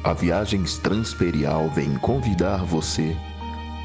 A Viagens Transperial vem convidar você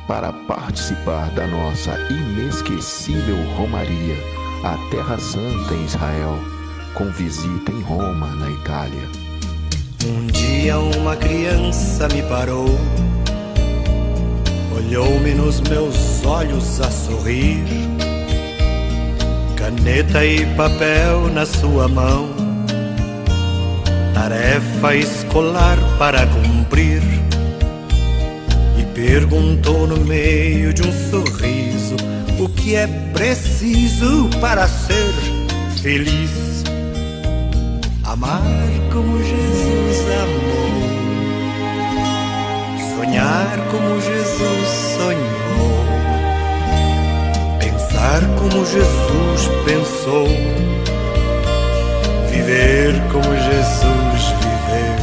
para participar da nossa inesquecível romaria à Terra Santa em Israel, com visita em Roma, na Itália. Um dia uma criança me parou, olhou-me nos meus olhos a sorrir, caneta e papel na sua mão, tarefa escolar para cumprir, e perguntou no meio de um sorriso o que é preciso para ser feliz. Amar como Jesus amou, sonhar como Jesus sonhou, pensar como Jesus pensou, viver como Jesus viveu,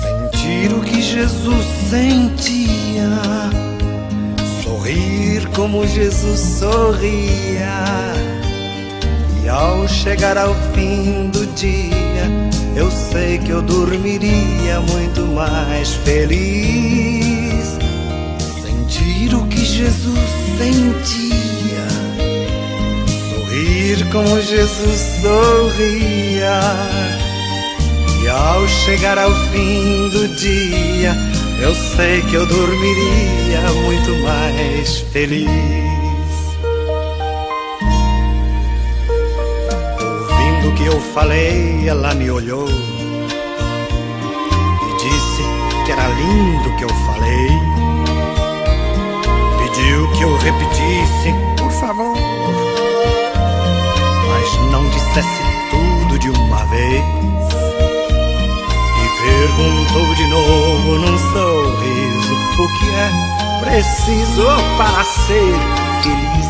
sentir o que Jesus sentia, sorrir como Jesus sorria. E ao chegar ao fim do dia, eu sei que eu dormiria muito mais feliz. Sentir o que Jesus sentia, sorrir como Jesus sorria. E ao chegar ao fim do dia, eu sei que eu dormiria muito mais feliz. Ouvindo o que eu falei, ela me olhou e disse que era lindo o que eu falei. Pediu que eu repetisse, por favor, mas não dissesse tudo de uma vez. Perguntou de novo num sorriso o que é preciso para ser feliz.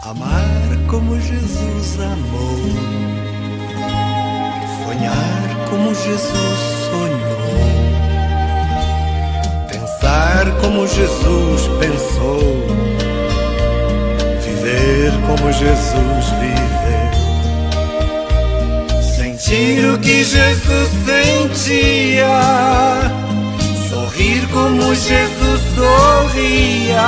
Amar como Jesus amou, sonhar como Jesus sonhou, pensar como Jesus pensou, viver como Jesus viveu. Sentir o que Jesus sentia, sorrir como Jesus sorria.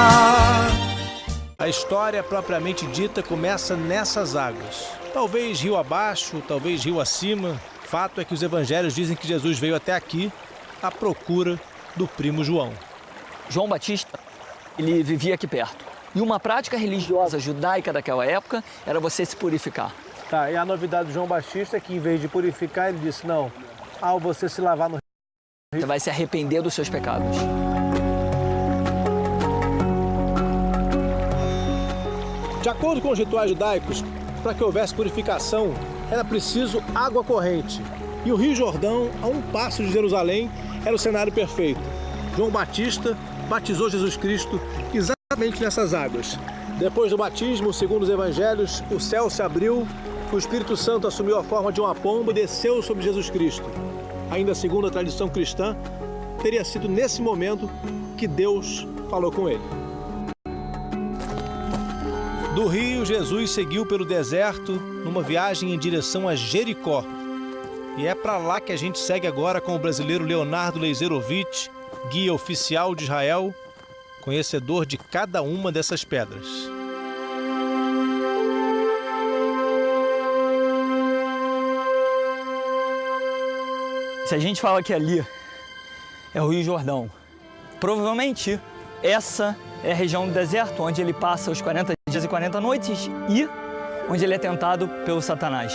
A história propriamente dita começa nessas águas. Talvez rio abaixo, talvez rio acima. Fato é que os evangelhos dizem que Jesus veio até aqui à procura do primo João. João Batista, ele vivia aqui perto. E uma prática religiosa judaica daquela época era você se purificar. Tá, e a novidade do João Batista é que em vez de purificar, ele disse, não, ao você se lavar no rio, Você vai se arrepender dos seus pecados. De acordo com os rituais judaicos, para que houvesse purificação, era preciso água corrente. E o Rio Jordão, a um passo de Jerusalém, era o cenário perfeito. João Batista batizou Jesus Cristo exatamente nessas águas. Depois do batismo, segundo os evangelhos, o céu se abriu, o Espírito Santo assumiu a forma de uma pomba e desceu sobre Jesus Cristo. Ainda segundo a tradição cristã, teria sido nesse momento que Deus falou com ele. Do rio, Jesus seguiu pelo deserto numa viagem em direção a Jericó. E é para lá que a gente segue agora com o brasileiro Leonardo Leizerovich, guia oficial de Israel, conhecedor de cada uma dessas pedras. Se a gente fala que ali é o Rio Jordão, provavelmente essa é a região do deserto, onde ele passa os 40 dias e 40 noites e onde ele é tentado pelo Satanás.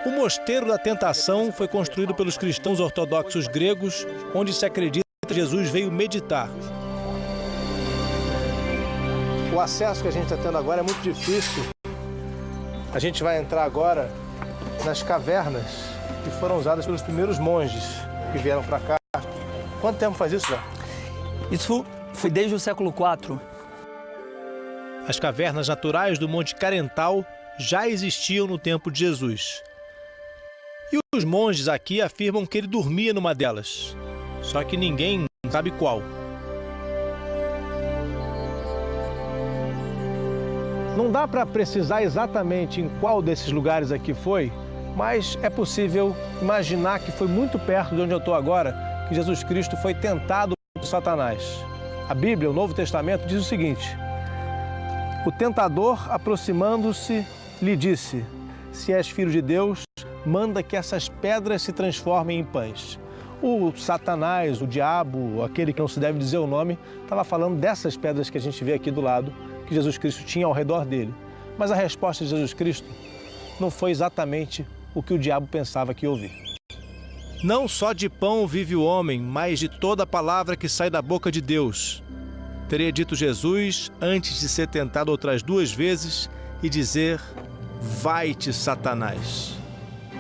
O Mosteiro da Tentação foi construído pelos cristãos ortodoxos gregos, onde se acredita que Jesus veio meditar. O acesso que a gente está tendo agora é muito difícil. A gente vai entrar agora nas cavernas que foram usadas pelos primeiros monges que vieram para cá. Quanto tempo faz isso, já? Isso foi desde o século IV. As cavernas naturais do Monte Carental já existiam no tempo de Jesus. E os monges aqui afirmam que ele dormia numa delas. Só que ninguém sabe qual. Não dá para precisar exatamente em qual desses lugares aqui foi, Mas é possível imaginar que foi muito perto de onde eu estou agora que Jesus Cristo foi tentado por Satanás. A Bíblia, o Novo Testamento, diz o seguinte: o tentador, aproximando-se, lhe disse: se és filho de Deus, manda que essas pedras se transformem em pães. O Satanás, o diabo, aquele que não se deve dizer o nome, estava falando dessas pedras que a gente vê aqui do lado, que Jesus Cristo tinha ao redor dele. Mas a resposta de Jesus Cristo não foi exatamente o que o diabo pensava que ia ouvir. Não só de pão vive o homem, mas de toda a palavra que sai da boca de Deus. Teria dito Jesus antes de ser tentado outras 2 vezes e dizer: vai-te, Satanás.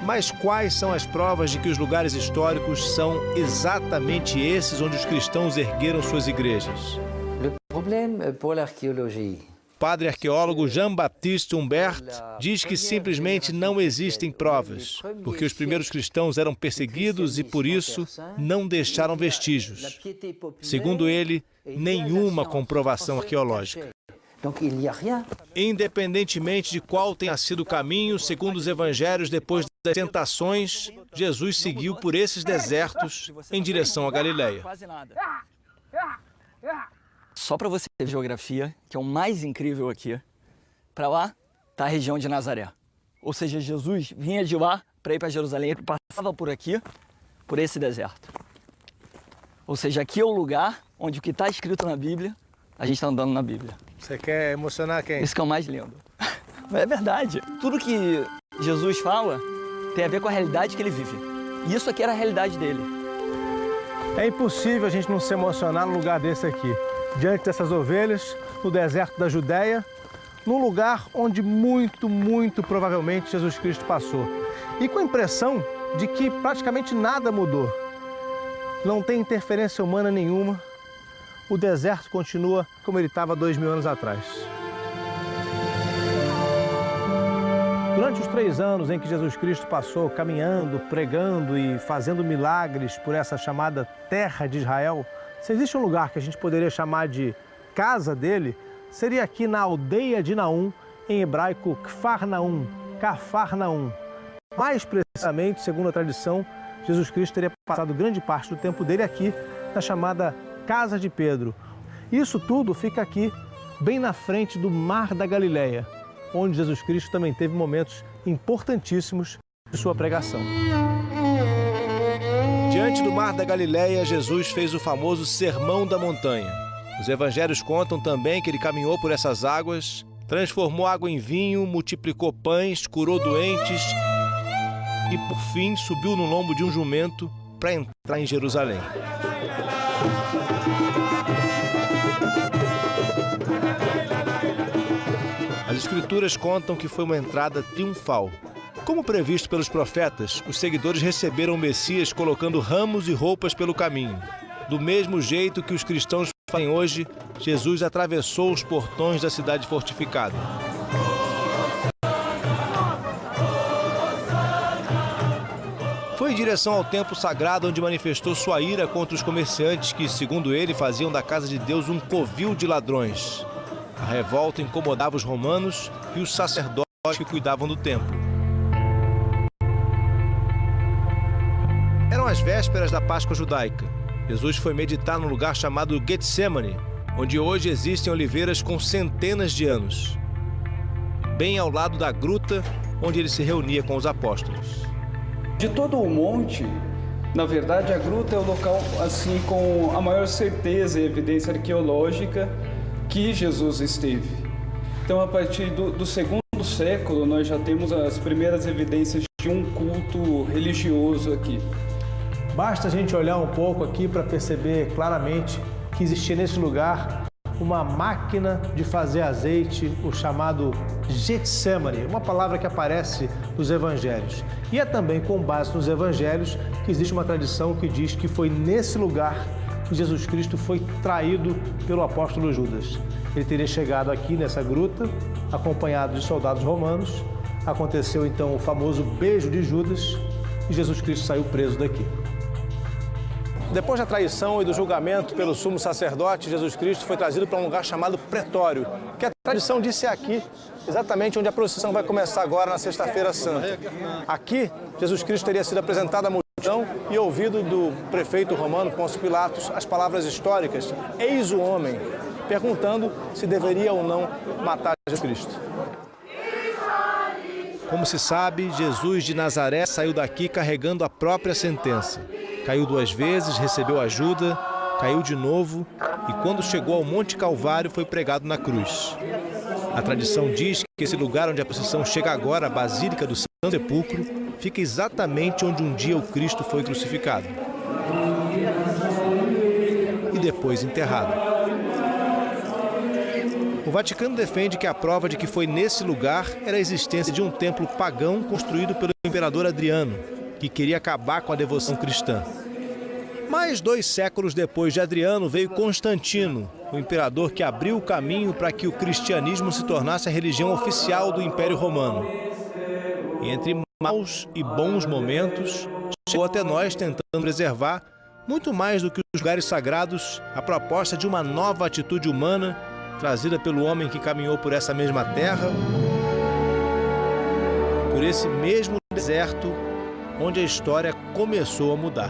Mas quais são as provas de que os lugares históricos são exatamente esses onde os cristãos ergueram suas igrejas? O padre arqueólogo Jean-Baptiste Humbert diz que simplesmente não existem provas, porque os primeiros cristãos eram perseguidos e, por isso, não deixaram vestígios. Segundo ele, nenhuma comprovação arqueológica. Independentemente de qual tenha sido o caminho, segundo os evangelhos, depois das tentações, Jesus seguiu por esses desertos em direção à Galileia. Só para você ver a geografia, que é o mais incrível aqui, para lá está a região de Nazaré. Ou seja, Jesus vinha de lá para ir para Jerusalém, ele passava por aqui, por esse deserto. Ou seja, aqui é o lugar onde o que está escrito na Bíblia, a gente está andando na Bíblia. Você quer emocionar quem? Isso que é o mais lindo. É verdade. Tudo que Jesus fala tem a ver com a realidade que ele vive. E isso aqui era a realidade dele. É impossível a gente não se emocionar num lugar desse aqui. Diante dessas ovelhas, no deserto da Judéia, num lugar onde muito provavelmente Jesus Cristo passou. E com a impressão de que praticamente nada mudou. Não tem interferência humana nenhuma. O deserto continua como ele estava 2000 anos atrás. Durante os 3 anos em que Jesus Cristo passou caminhando, pregando e fazendo milagres por essa chamada terra de Israel, se existe um lugar que a gente poderia chamar de casa dele, seria aqui na aldeia de Naum, em hebraico Kfar-Naum, Cafarnaum. Mais precisamente, segundo a tradição, Jesus Cristo teria passado grande parte do tempo dele aqui, na chamada Casa de Pedro. Isso tudo fica aqui, bem na frente do Mar da Galileia, onde Jesus Cristo também teve momentos importantíssimos de sua pregação. Diante do Mar da Galileia, Jesus fez o famoso Sermão da Montanha. Os evangelhos contam também que ele caminhou por essas águas, transformou água em vinho, multiplicou pães, curou doentes e, por fim, subiu no lombo de um jumento para entrar em Jerusalém. As escrituras contam que foi uma entrada triunfal. Como previsto pelos profetas, os seguidores receberam o Messias colocando ramos e roupas pelo caminho. Do mesmo jeito que os cristãos fazem hoje, Jesus atravessou os portões da cidade fortificada. Foi em direção ao templo sagrado onde manifestou sua ira contra os comerciantes que, segundo ele, faziam da casa de Deus um covil de ladrões. A revolta incomodava os romanos e os sacerdotes que cuidavam do templo. Eram as vésperas da Páscoa judaica. Jesus foi meditar num lugar chamado Getsemane, onde hoje existem oliveiras com centenas de anos, bem ao lado da gruta onde ele se reunia com os apóstolos. De todo o monte, na verdade, a gruta é o local assim com a maior certeza e evidência arqueológica que Jesus esteve. Então, a partir do segundo século, nós já temos as primeiras evidências de um culto religioso aqui. Basta a gente olhar um pouco aqui para perceber claramente que existia nesse lugar uma máquina de fazer azeite, o chamado Getsemane, uma palavra que aparece nos evangelhos. E é também com base nos evangelhos que existe uma tradição que diz que foi nesse lugar que Jesus Cristo foi traído pelo apóstolo Judas. Ele teria chegado aqui nessa gruta, acompanhado de soldados romanos. Aconteceu então o famoso beijo de Judas e Jesus Cristo saiu preso daqui. Depois da traição e do julgamento pelo sumo sacerdote, Jesus Cristo foi trazido para um lugar chamado Pretório, que a tradição diz ser aqui, exatamente onde a procissão vai começar agora na Sexta-feira Santa. Aqui, Jesus Cristo teria sido apresentado à multidão e ouvido do prefeito romano Pôncio Pilatos as palavras históricas, eis o homem, perguntando se deveria ou não matar Jesus Cristo. Como se sabe, Jesus de Nazaré saiu daqui carregando a própria sentença. Caiu 2 vezes, recebeu ajuda, caiu de novo e quando chegou ao Monte Calvário foi pregado na cruz. A tradição diz que esse lugar onde a procissão chega agora, a Basílica do Santo Sepulcro, fica exatamente onde um dia o Cristo foi crucificado e depois enterrado. O Vaticano defende que a prova de que foi nesse lugar era a existência de um templo pagão construído pelo imperador Adriano, que queria acabar com a devoção cristã. Mas 2 séculos depois de Adriano veio Constantino, o imperador que abriu o caminho para que o cristianismo se tornasse a religião oficial do Império Romano. E entre maus e bons momentos, chegou até nós tentando preservar, muito mais do que os lugares sagrados, a proposta de uma nova atitude humana trazida pelo homem que caminhou por essa mesma terra, por esse mesmo deserto onde a história começou a mudar.